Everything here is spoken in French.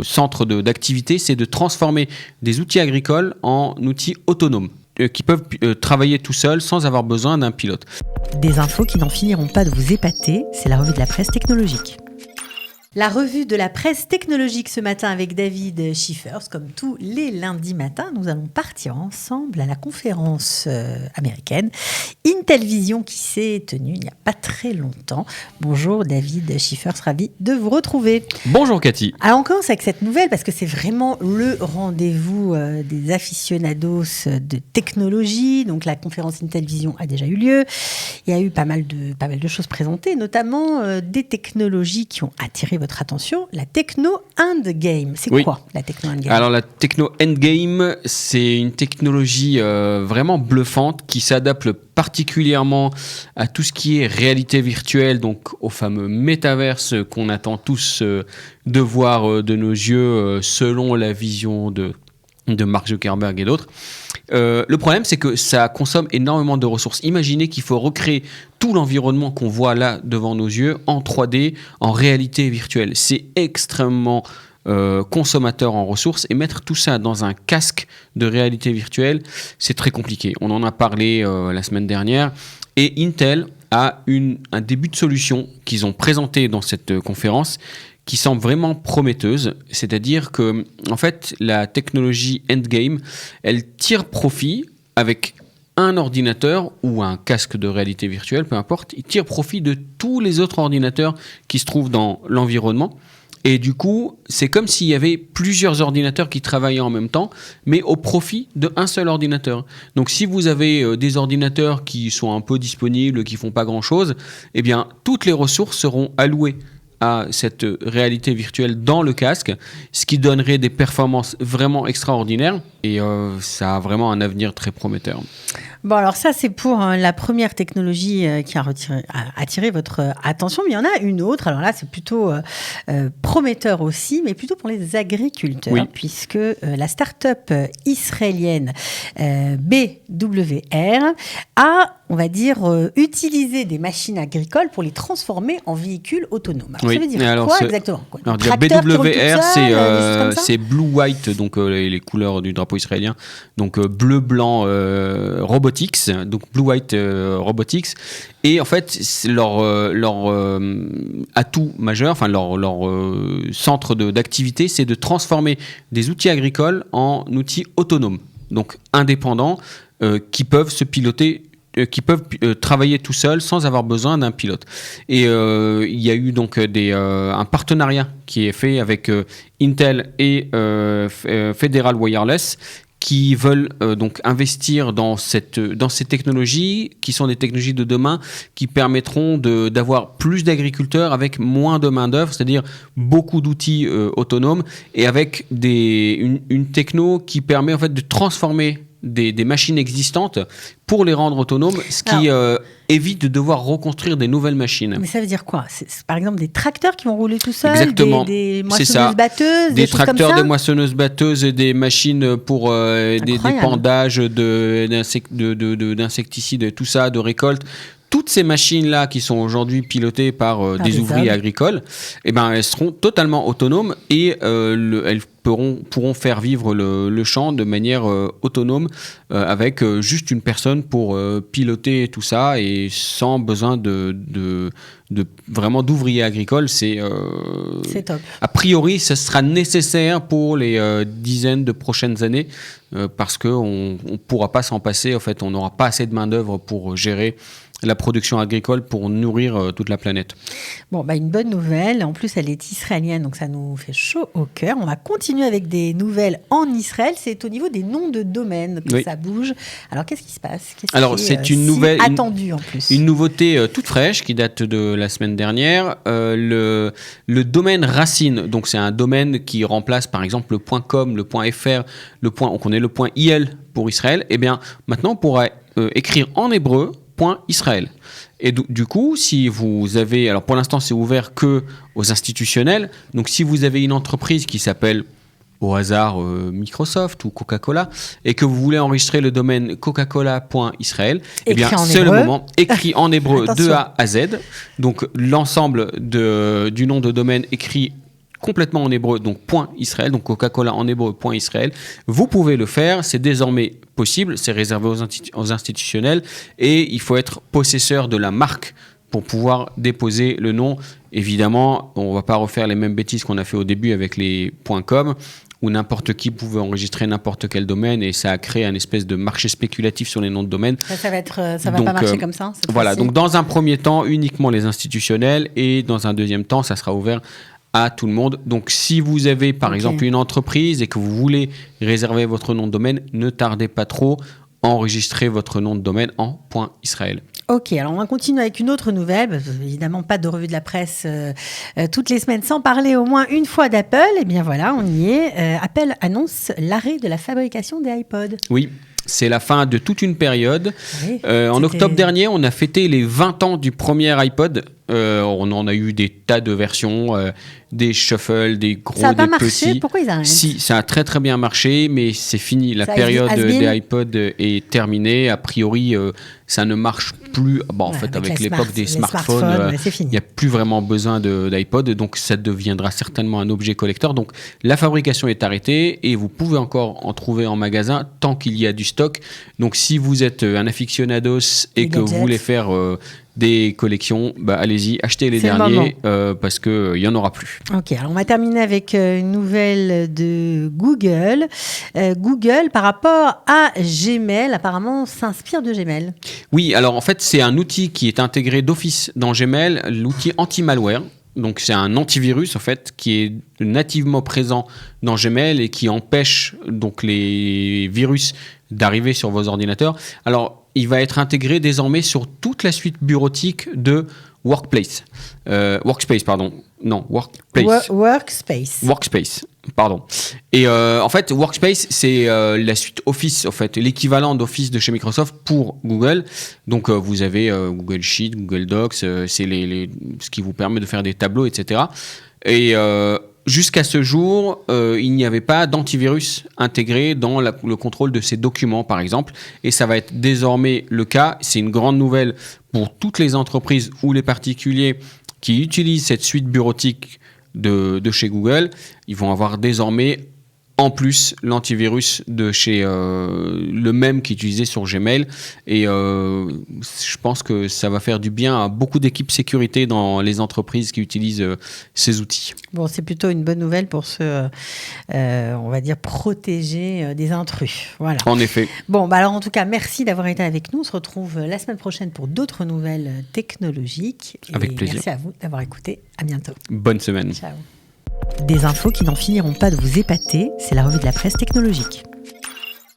centre d'activité, c'est de transformer des outils agricoles en outils autonomes qui peuvent travailler tout seuls sans avoir besoin d'un pilote. Des infos qui n'en finiront pas de vous épater, c'est la revue de la presse technologique. La revue de la presse technologique ce matin avec David Schiffers. Comme tous les lundis matins, nous allons partir ensemble à la conférence américaine Intel Vision qui s'est tenue il n'y a pas très longtemps. Bonjour David Schiffers, ravi de vous retrouver. Bonjour Cathy. Alors on commence avec cette nouvelle parce que c'est vraiment le rendez-vous des aficionados de technologie. Donc la conférence Intel Vision a déjà eu lieu. Il y a eu pas mal de choses présentées, notamment des technologies qui ont attiré votre attention, la techno endgame. C'est quoi la techno endgame ? Alors la techno endgame, c'est une technologie vraiment bluffante qui s'adapte particulièrement à tout ce qui est réalité virtuelle, donc au fameux métaverse qu'on attend tous de voir de nos yeux selon la vision de Mark Zuckerberg et d'autres. Le problème, c'est que ça consomme énormément de ressources. Imaginez qu'il faut recréer tout l'environnement qu'on voit là devant nos yeux en 3D, en réalité virtuelle. C'est extrêmement consommateur en ressources et mettre tout ça dans un casque de réalité virtuelle, c'est très compliqué. On en a parlé la semaine dernière et Intel a un début de solution qu'ils ont présenté dans cette conférence qui semble vraiment prometteuse, c'est-à-dire que en fait la technologie endgame, elle tire profit avec un ordinateur ou un casque de réalité virtuelle, peu importe, il tire profit de tous les autres ordinateurs qui se trouvent dans l'environnement. Et du coup, c'est comme s'il y avait plusieurs ordinateurs qui travaillaient en même temps, mais au profit d'un seul ordinateur. Donc si vous avez des ordinateurs qui sont un peu disponibles, qui font pas grand-chose, eh bien toutes les ressources seront allouées à cette réalité virtuelle dans le casque, ce qui donnerait des performances vraiment extraordinaires et ça a vraiment un avenir très prometteur. Bon, alors ça, c'est pour la première technologie qui a attiré votre attention, mais il y en a une autre. Alors là, c'est plutôt prometteur aussi, mais plutôt pour les agriculteurs, puisque la start-up israélienne BWR a, on va dire, utilisé des machines agricoles pour les transformer en véhicules autonomes. Alors, ça veut dire quoi exactement ? Alors, BWR, c'est Blue White, donc les couleurs du drapeau israélien, donc bleu, blanc, robotics, donc Blue White Robotics, et en fait leur atout majeur, enfin leur centre d'activité, c'est de transformer des outils agricoles en outils autonomes, donc indépendants, qui peuvent se piloter, qui peuvent travailler tout seuls sans avoir besoin d'un pilote. Et il y a eu donc un partenariat qui est fait avec Intel et Federal Wireless, qui veulent donc investir dans ces technologies, qui sont des technologies de demain, qui permettront d'avoir plus d'agriculteurs avec moins de main-d'œuvre, c'est-à-dire beaucoup d'outils autonomes, et avec une techno qui permet en fait de transformer des machines existantes pour les rendre autonomes, ce qui évite de devoir reconstruire des nouvelles machines. Mais ça veut dire quoi ? C'est par exemple des tracteurs qui vont rouler tout seuls, Exactement. des moissonneuses-batteuses, des tracteurs, des moissonneuses-batteuses, des machines pour des pendages d'insecticides, et tout ça, de récolte. Toutes ces machines-là qui sont aujourd'hui pilotées par des ouvriers agricoles, eh ben, elles seront totalement autonomes et elles pourront faire vivre le champ de manière autonome avec juste une personne pour piloter tout ça et sans besoin de vraiment d'ouvriers agricoles. C'est top. A priori, ça sera nécessaire pour les dizaines de prochaines années parce qu'on ne pourra pas s'en passer. En fait, on n'aura pas assez de main-d'œuvre pour gérer la production agricole pour nourrir toute la planète. Bon, une bonne nouvelle. En plus, elle est israélienne, donc ça nous fait chaud au cœur. On va continuer avec des nouvelles en Israël. C'est au niveau des noms de domaines que ça bouge. Alors, qu'est-ce qui se passe ? C'est une nouvelle attendue en plus. Une nouveauté toute fraîche qui date de la semaine dernière. Le domaine racine, donc c'est un domaine qui remplace par exemple le .com, le .fr, on connaît le .il pour Israël. Eh bien, maintenant, on pourrait écrire en hébreu .israël. Et du coup, si vous avez... Alors pour l'instant, c'est ouvert que aux institutionnels. Donc si vous avez une entreprise qui s'appelle au hasard Microsoft ou Coca-Cola et que vous voulez enregistrer le domaine coca-cola.israël, eh bien c'est le moment, écrit en hébreu de A à Z. Donc l'ensemble du nom de domaine écrit complètement en hébreu, donc .Israël, donc Coca-Cola en hébreu .Israël, vous pouvez le faire, c'est désormais possible, c'est réservé aux institutionnels et il faut être possesseur de la marque pour pouvoir déposer le nom. Évidemment, on ne va pas refaire les mêmes bêtises qu'on a fait au début avec les .com, où n'importe qui pouvait enregistrer n'importe quel domaine et ça a créé un espèce de marché spéculatif sur les noms de domaine. Ça va pas marcher comme ça. Voilà, donc dans un premier temps, uniquement les institutionnels et dans un deuxième temps, ça sera ouvert à tout le monde. Donc si vous avez par exemple une entreprise et que vous voulez réserver votre nom de domaine, ne tardez pas trop, enregistrez votre nom de domaine en .Israël. Ok, alors on va continuer avec une autre nouvelle. Évidemment, pas de revue de la presse toutes les semaines sans parler au moins une fois d'Apple. Et bien voilà, on y est. Apple annonce l'arrêt de la fabrication des iPods. Oui, c'est la fin de toute une période. Oui, en octobre dernier, on a fêté les 20 ans du premier iPod. On en a eu des tas de versions, des shuffle, des gros, ça a pas des marché. petits. Pourquoi ils arrêtent ? Si, ça a très très bien marché, mais c'est fini. La période des iPods est terminée. A priori, ça ne marche plus. Bon, en fait, avec l'époque des smartphones, il n'y a plus vraiment besoin d'iPod, donc ça deviendra certainement un objet collector. Donc la fabrication est arrêtée et vous pouvez encore en trouver en magasin tant qu'il y a du stock. Donc si vous êtes un aficionados et que vous voulez faire des collections, allez-y, achetez les derniers parce qu'il n'y en aura plus. Ok, alors on va terminer avec une nouvelle de Google. Google, par rapport à Gmail, apparemment s'inspire de Gmail. Oui, alors en fait, c'est un outil qui est intégré d'office dans Gmail, l'outil anti-malware. Donc c'est un antivirus en fait qui est nativement présent dans Gmail et qui empêche donc les virus d'arriver sur vos ordinateurs. Alors il va être intégré désormais sur toute la suite bureautique de Workspace. Et en fait, Workspace, c'est la suite Office, en fait, l'équivalent d'Office de chez Microsoft pour Google. Donc, vous avez Google Sheets, Google Docs, c'est ce qui vous permet de faire des tableaux, etc. Et jusqu'à ce jour, il n'y avait pas d'antivirus intégré dans le contrôle de ces documents, par exemple. Et ça va être désormais le cas. C'est une grande nouvelle pour toutes les entreprises ou les particuliers qui utilisent cette suite bureautique de chez Google. Ils vont avoir désormais en plus l'antivirus de chez le même qui est utilisé sur Gmail. Et je pense que ça va faire du bien à beaucoup d'équipes sécurité dans les entreprises qui utilisent ces outils. Bon, c'est plutôt une bonne nouvelle pour se, on va dire, protéger des intrus. Voilà. En effet. Bon, alors en tout cas, merci d'avoir été avec nous. On se retrouve la semaine prochaine pour d'autres nouvelles technologiques. Avec plaisir. Merci à vous d'avoir écouté. À bientôt. Bonne semaine. Ciao. Des infos qui n'en finiront pas de vous épater, c'est la revue de la presse technologique.